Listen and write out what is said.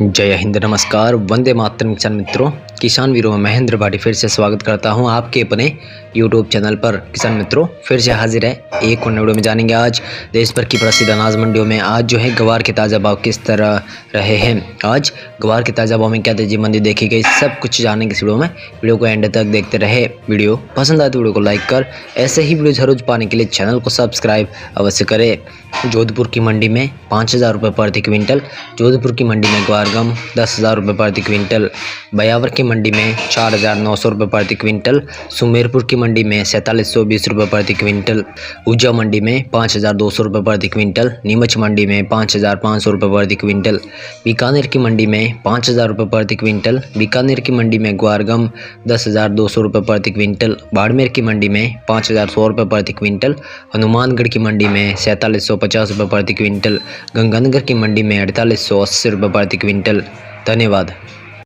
जय हिंद, नमस्कार, वंदे मातरम। किसान मित्रों, किसान वीरों में महेंद्र भाटी फिर से स्वागत करता हूं आपके अपने यूट्यूब चैनल पर। किसान मित्रों, फिर से हाजिर है एक और वीडियो में। जानेंगे आज देश भर की प्रसिद्ध अनाज मंडियों में आज जो है गवार के ताज़ा भाव किस तरह रहे हैं। आज गवार के ताज़ा भाव में क्या तेजी मंदी देखी गई, सब कुछ जानेंगे इस वीडियो में। वीडियो को एंड तक देखते रहे। वीडियो पसंद आए तो वीडियो को लाइक कर ऐसे ही वीडियो हर रोज पाने के लिए चैनल को सब्सक्राइब अवश्य करें। जोधपुर की मंडी में 5,000 रुपये प्रति क्विंटल, जोधपुर की मंडी में ग्वार गम 10,000 रुपये प्रति क्विंटल, बयावर की मंडी में 4,900 रुपये प्रति क्विंटल, सुमेरपुर की मंडी में 4,720 रुपये प्रति क्विंटल, ऊर्जा मंडी में 5,200 रुपये प्रति क्विंटल, नीमच मंडी में 5,500 रुपये प्रति क्विंटल, बीकानेर की मंडी में 5,000 रुपये प्रति क्विंटल, बीकानेर की मंडी में ग्वार गम 10,200 रुपये प्रति क्विंटल, बाड़मेर की मंडी में 5,100 रुपये प्रति क्विंटल, हनुमानगढ़ की मंडी में 4,750 रुपये प्रति क्विंटल, गंगानगर की मंडी में 4,880 रुपये प्रति क्विंटल। धन्यवाद।